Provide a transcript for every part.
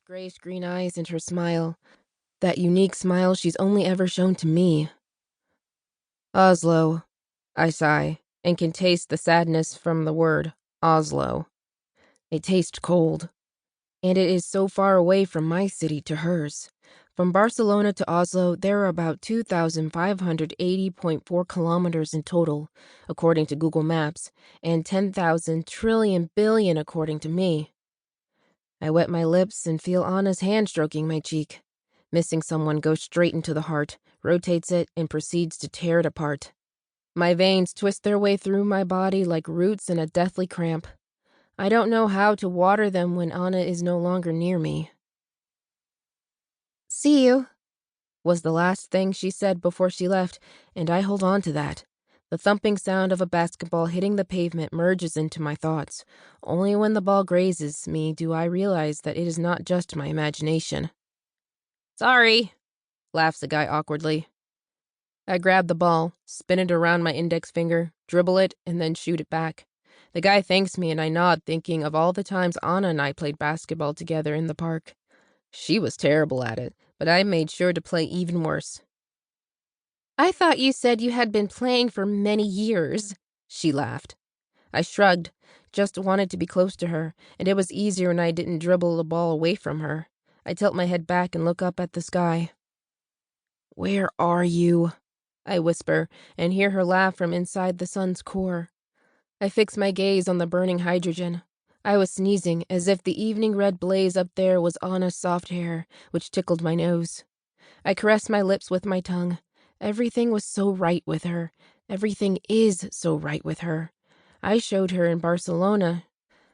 grayish-green eyes and her smile. That unique smile she's only ever shown to me. Oslo, I sigh, and can taste the sadness from the word Oslo. It tastes cold. And it is so far away from my city to hers. From Barcelona to Oslo, there are about 2,580.4 kilometers in total, according to Google Maps, and 10,000 trillion billion according to me. I wet my lips and feel Anna's hand stroking my cheek. Missing someone goes straight into the heart, rotates it, and proceeds to tear it apart. My veins twist their way through my body like roots in a deathly cramp. I don't know how to water them when Anna is no longer near me. "See you," was the last thing she said before she left, and I hold on to that. The thumping sound of a basketball hitting the pavement merges into my thoughts. Only when the ball grazes me do I realize that it is not just my imagination. "Sorry," laughs the guy awkwardly. I grab the ball, spin it around my index finger, dribble it, and then shoot it back. The guy thanks me and I nod, thinking of all the times Anna and I played basketball together in the park. She was terrible at it, but I made sure to play even worse. "I thought you said you had been playing for many years," she laughed. I shrugged, just wanted to be close to her, and it was easier when I didn't dribble the ball away from her. I tilt my head back and look up at the sky. "Where are you?" I whisper, and hear her laugh from inside the sun's core. I fix my gaze on the burning hydrogen. I was sneezing, as if the evening red blaze up there was Anna's soft hair, which tickled my nose. I caressed my lips with my tongue. Everything was so right with her. Everything is so right with her. I showed her in Barcelona.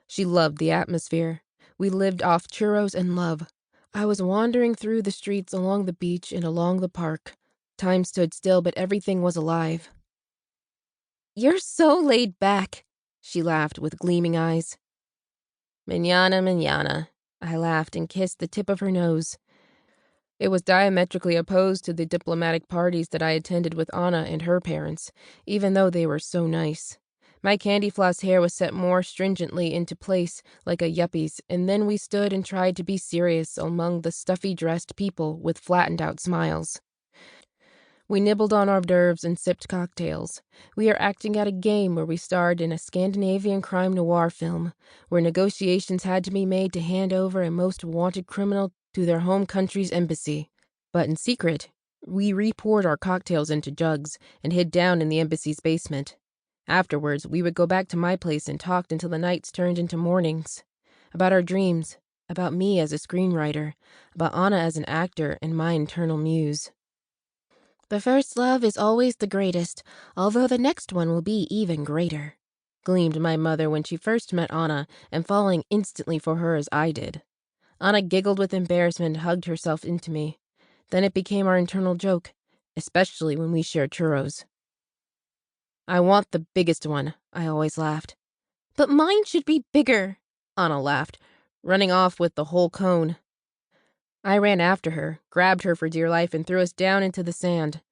She loved the atmosphere. We lived off churros and love. I was wandering through the streets along the beach and along the park. Time stood still, but everything was alive. "You're so laid back," she laughed with gleaming eyes. "Mañana, mañana," I laughed and kissed the tip of her nose. It was diametrically opposed to the diplomatic parties that I attended with Anna and her parents, even though they were so nice. My candy floss hair was set more stringently into place, like a yuppie's, and then we stood and tried to be serious among the stuffy-dressed people with flattened-out smiles. We nibbled on hors d'oeuvres and sipped cocktails. We are acting out a game where we starred in a Scandinavian crime noir film, where negotiations had to be made to hand over a most wanted criminal to their home country's embassy. But in secret, we re-poured our cocktails into jugs and hid down in the embassy's basement. Afterwards, we would go back to my place and talked until the nights turned into mornings. About our dreams, about me as a screenwriter, about Anna as an actor and my internal muse. "The first love is always the greatest, although the next one will be even greater," gleamed my mother when she first met Anna, and falling instantly for her as I did. Anna giggled with embarrassment and hugged herself into me. Then it became our internal joke, especially when we shared churros. "I want the biggest one," I always laughed. "But mine should be bigger," Anna laughed, running off with the whole cone. I ran after her, grabbed her for dear life, and threw us down into the sand.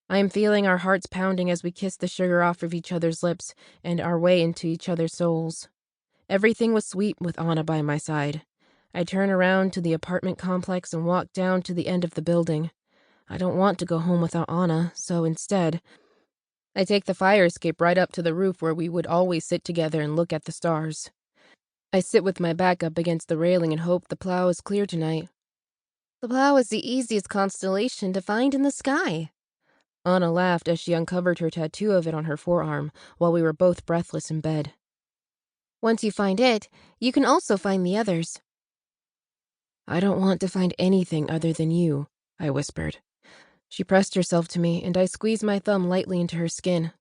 I am feeling our hearts pounding as we kiss the sugar off of each other's lips and our way into each other's souls. Everything was sweet with Anna by my side. I turn around to the apartment complex and walk down to the end of the building. I don't want to go home without Anna, so instead, I take the fire escape right up to the roof where we would always sit together and look at the stars. I sit with my back up against the railing and hope the plow is clear tonight. "The plow is the easiest constellation to find in the sky." Anna laughed as she uncovered her tattoo of it on her forearm, while we were both breathless in bed. "Once you find it, you can also find the others." "I don't want to find anything other than you," I whispered. She pressed herself to me, and I squeezed my thumb lightly into her skin.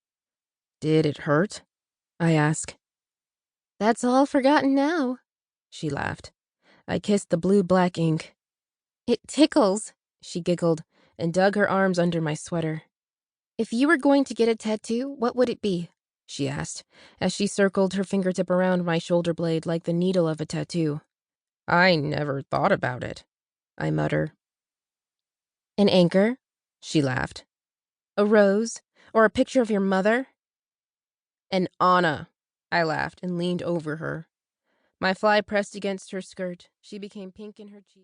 "Did it hurt?" I asked. "That's all forgotten now," she laughed. I kissed the blue-black ink. "It tickles," she giggled, and dug her arms under my sweater. "If you were going to get a tattoo, what would it be?" she asked, as she circled her fingertip around my shoulder blade like the needle of a tattoo. "I never thought about it," I mutter. "An anchor?" she laughed. "A rose? Or a picture of your mother?" "An Anna," I laughed and leaned over her. My fly pressed against her skirt. She became pink in her cheeks.